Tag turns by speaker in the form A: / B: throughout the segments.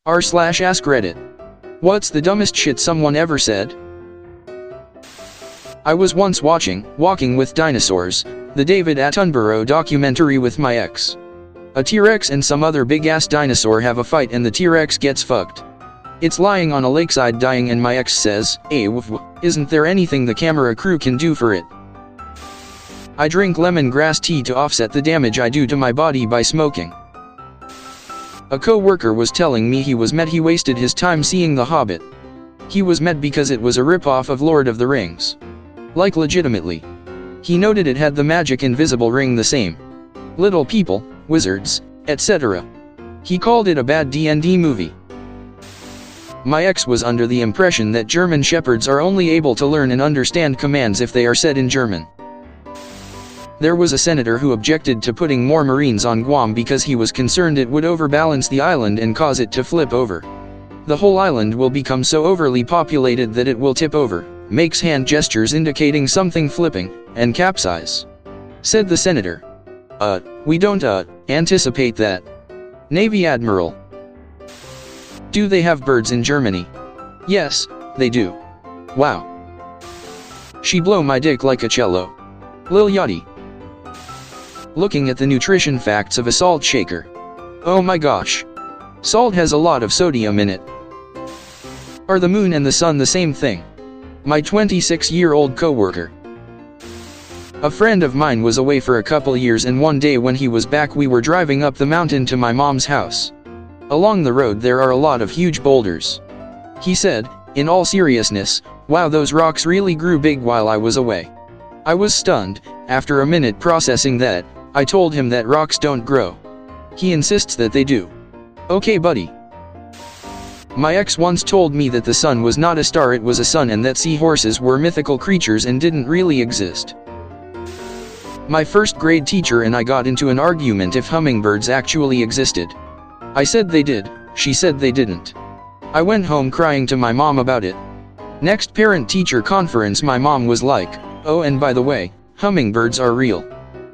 A: r/Askreddit. What's the dumbest shit someone ever said? I was once watching Walking with Dinosaurs, the David Attenborough documentary with my ex. A T-Rex and some other big-ass dinosaur have a fight and the T-Rex gets fucked. It's lying on a lakeside dying and my ex says, "Hey, isn't there anything the camera crew can do for it?" I drink lemongrass tea to offset the damage I do to my body by smoking. A co-worker was telling me he wasted his time seeing The Hobbit. He was mad because it was a rip-off of Lord of the Rings. Like legitimately. He noted it had the magic invisible ring the same. Little people, wizards, etc. He called it a bad D&D movie. My ex was under the impression that German shepherds are only able to learn and understand commands if they are said in German. There was a senator who objected to putting more Marines on Guam because he was concerned it would overbalance the island and cause it to flip over. The whole island will become so overly populated that it will tip over, makes hand gestures indicating something flipping, and capsize. Said the senator. We don't, anticipate that. Navy Admiral. Do they have birds in Germany? Yes, they do. Wow. She blow my dick like a cello. Lil Yachty. Looking at the nutrition facts of a salt shaker. Oh my gosh. Salt has a lot of sodium in it. Are the moon and the sun the same thing? My 26-year-old coworker. A friend of mine was away for a couple years and one day when he was back we were driving up the mountain to my mom's house. Along the road there are a lot of huge boulders. He said, in all seriousness, "Wow, those rocks really grew big while I was away." I was stunned. After a minute processing that, I told him that rocks don't grow. He insists that they do. Okay buddy. My ex once told me that the sun was not a star, it was a sun, and that seahorses were mythical creatures and didn't really exist. My first grade teacher and I got into an argument if hummingbirds actually existed. I said they did, she said they didn't. I went home crying to my mom about it. Next parent-teacher conference my mom was like, "Oh, and by the way, hummingbirds are real.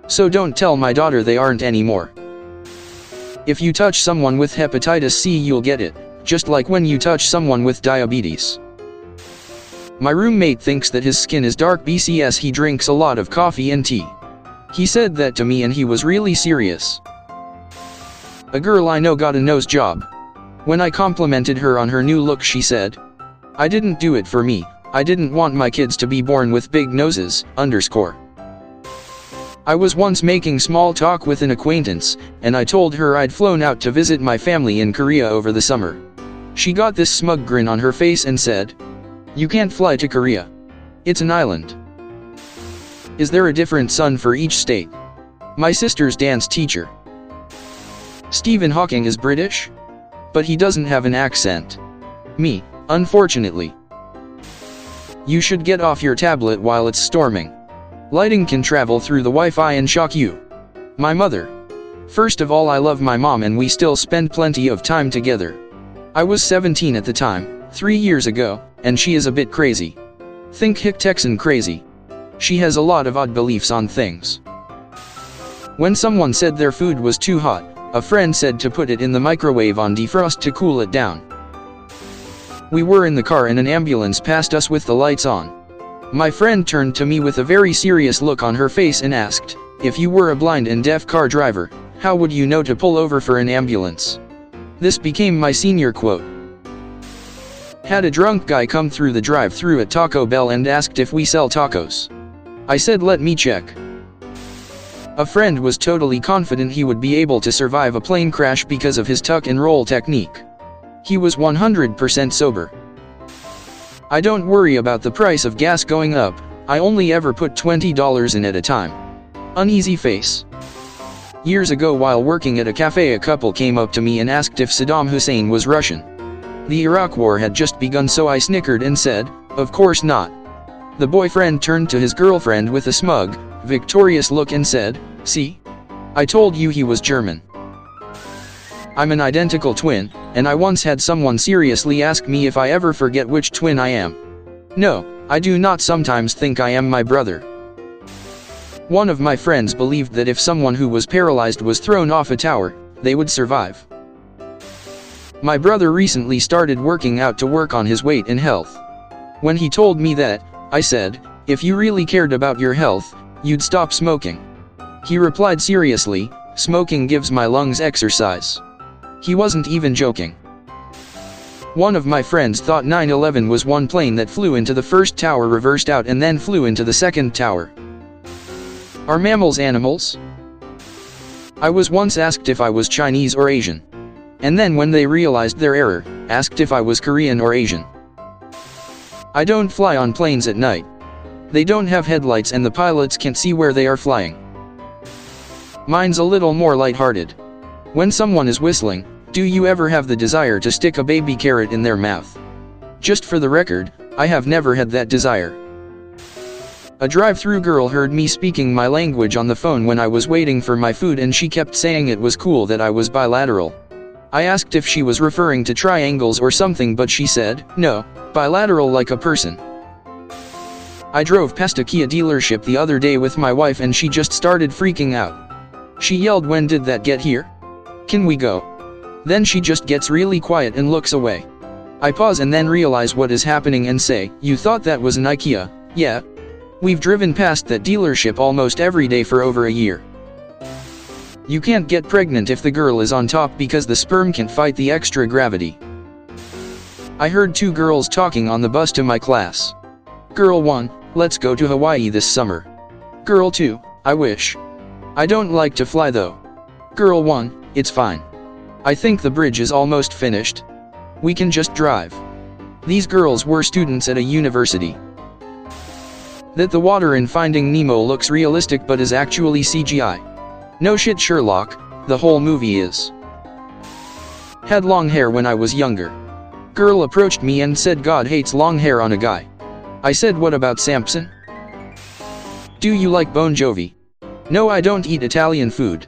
A: So don't tell my daughter they aren't anymore. If you touch someone with hepatitis C you'll get it, just like when you touch someone with diabetes." My roommate thinks that his skin is dark BCS, he drinks a lot of coffee and tea. He said that to me and he was really serious. A girl I know got a nose job. When I complimented her on her new look she said, "I didn't do it for me, I didn't want my kids to be born with big noses, _ I was once making small talk with an acquaintance, and I told her I'd flown out to visit my family in Korea over the summer. She got this smug grin on her face and said, "You can't fly to Korea. It's an island. Is there a different sun for each state?" My sister's dance teacher. Stephen Hawking is British? But he doesn't have an accent. Me, unfortunately. You should get off your tablet while it's storming. Lighting can travel through the Wi-Fi and shock you. My mother. First of all, I love my mom and we still spend plenty of time together. I was 17 at the time, 3 years ago, and she is a bit crazy. Think Hick Texan crazy. She has a lot of odd beliefs on things. When someone said their food was too hot, a friend said to put it in the microwave on defrost to cool it down. We were in the car and an ambulance passed us with the lights on. My friend turned to me with a very serious look on her face and asked, "If you were a blind and deaf car driver, how would you know to pull over for an ambulance?" This became my senior quote. Had a drunk guy come through the drive-thru at Taco Bell and asked if we sell tacos. I said, "Let me check." A friend was totally confident he would be able to survive a plane crash because of his tuck and roll technique. He was 100% sober. I don't worry about the price of gas going up, I only ever put $20 in at a time. Uneasy face. Years ago while working at a cafe a couple came up to me and asked if Saddam Hussein was Russian. The Iraq war had just begun so I snickered and said, "Of course not." The boyfriend turned to his girlfriend with a smug, victorious look and said, "See? I told you he was German." I'm an identical twin, and I once had someone seriously ask me if I ever forget which twin I am. No, I do not sometimes think I am my brother. One of my friends believed that if someone who was paralyzed was thrown off a tower, they would survive. My brother recently started working out to work on his weight and health. When he told me that, I said, if you really cared about your health, you'd stop smoking. He replied seriously, smoking gives my lungs exercise. He wasn't even joking. One of my friends thought 9/11 was one plane that flew into the first tower, reversed out, and then flew into the second tower. Are mammals animals? I was once asked if I was Chinese or Asian. And then when they realized their error, asked if I was Korean or Asian. I don't fly on planes at night. They don't have headlights and the pilots can't see where they are flying. Mine's a little more lighthearted. When someone is whistling, do you ever have the desire to stick a baby carrot in their mouth? Just for the record, I have never had that desire. A drive-through girl heard me speaking my language on the phone when I was waiting for my food, and she kept saying it was cool that I was bilateral. I asked if she was referring to triangles or something, but she said, no, bilateral like a person. I drove past a Kia dealership the other day with my wife and she just started freaking out. She yelled, when did that get here? Can we go? Then she just gets really quiet and looks away. I pause and then realize what is happening and say, you thought that was an IKEA? Yeah. We've driven past that dealership almost every day for over a year. You can't get pregnant if the girl is on top because the sperm can't fight the extra gravity. I heard two girls talking on the bus to my class. Girl 1, let's go to Hawaii this summer. Girl 2, I wish. I don't like to fly though. Girl 1, it's fine. I think the bridge is almost finished. We can just drive. These girls were students at a university. That the water in Finding Nemo looks realistic but is actually CGI. No shit, Sherlock, the whole movie is. Had long hair when I was younger. Girl approached me and said God hates long hair on a guy. I said, what about Samson? Do you like Bon Jovi? No, I don't eat Italian food.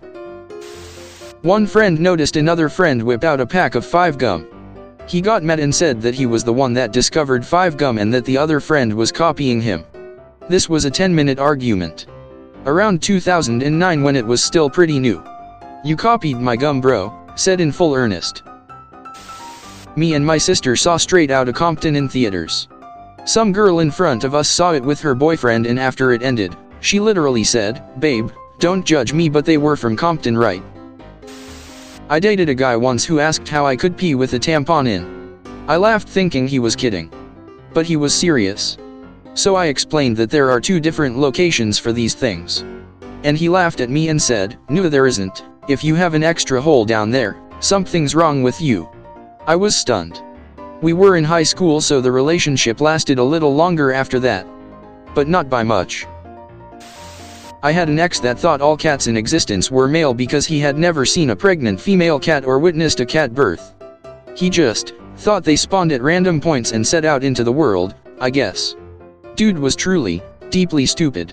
A: One friend noticed another friend whip out a pack of 5 gum. He got mad and said that he was the one that discovered 5 gum and that the other friend was copying him. This was a 10-minute argument. Around 2009, when it was still pretty new. You copied my gum, bro, said in full earnest. Me and my sister saw Straight Outta Compton in theaters. Some girl in front of us saw it with her boyfriend, and after it ended, she literally said, babe, don't judge me, but they were from Compton, right? I dated a guy once who asked how I could pee with a tampon in. I laughed thinking he was kidding. But he was serious. So I explained that there are 2 different locations for these things. And he laughed at me and said, no, there isn't. If you have an extra hole down there, something's wrong with you. I was stunned. We were in high school, so the relationship lasted a little longer after that. But not by much. I had an ex that thought all cats in existence were male because he had never seen a pregnant female cat or witnessed a cat birth. He just thought they spawned at random points and set out into the world, I guess. Dude was truly, deeply stupid.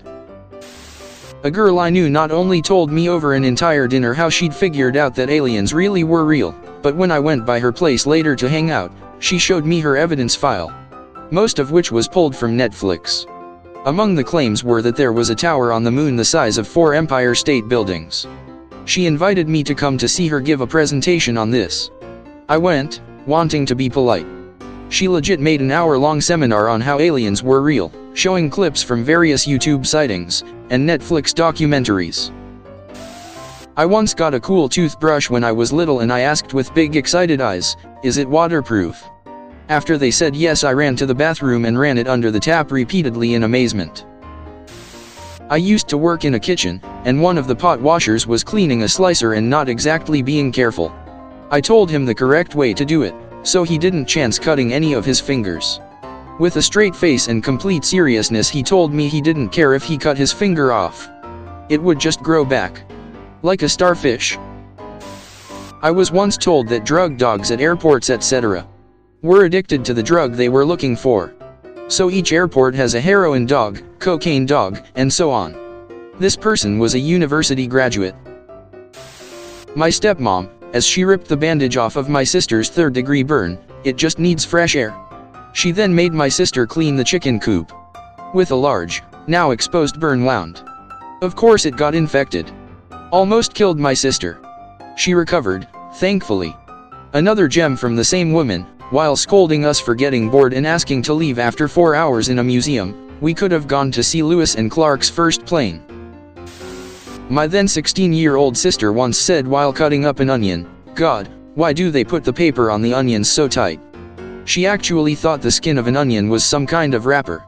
A: A girl I knew not only told me over an entire dinner how she'd figured out that aliens really were real, but when I went by her place later to hang out, she showed me her evidence file. Most of which was pulled from Netflix. Among the claims were that there was a tower on the moon the size of 4 Empire State Buildings. She invited me to come to see her give a presentation on this. I went, wanting to be polite. She legit made an hour-long seminar on how aliens were real, showing clips from various YouTube sightings and Netflix documentaries. I once got a cool toothbrush when I was little and I asked with big excited eyes, is it waterproof? After they said yes, I ran to the bathroom and ran it under the tap repeatedly in amazement. I used to work in a kitchen, and one of the pot washers was cleaning a slicer and not exactly being careful. I told him the correct way to do it, so he didn't chance cutting any of his fingers. With a straight face and complete seriousness, he told me he didn't care if he cut his finger off. It would just grow back. Like a starfish. I was once told that drug dogs at airports etc. were addicted to the drug they were looking for. So each airport has a heroin dog, cocaine dog, and so on. This person was a university graduate. My stepmom, as she ripped the bandage off of my sister's 3rd-degree burn, it just needs fresh air. She then made my sister clean the chicken coop with a large, now exposed burn wound. Of course it got infected. Almost killed my sister. She recovered, thankfully. Another gem from the same woman: while scolding us for getting bored and asking to leave after 4 hours in a museum, we could have gone to see Lewis and Clark's first plane. My then 16-year-old sister once said while cutting up an onion, "God, why do they put the paper on the onions so tight?" She actually thought the skin of an onion was some kind of wrapper.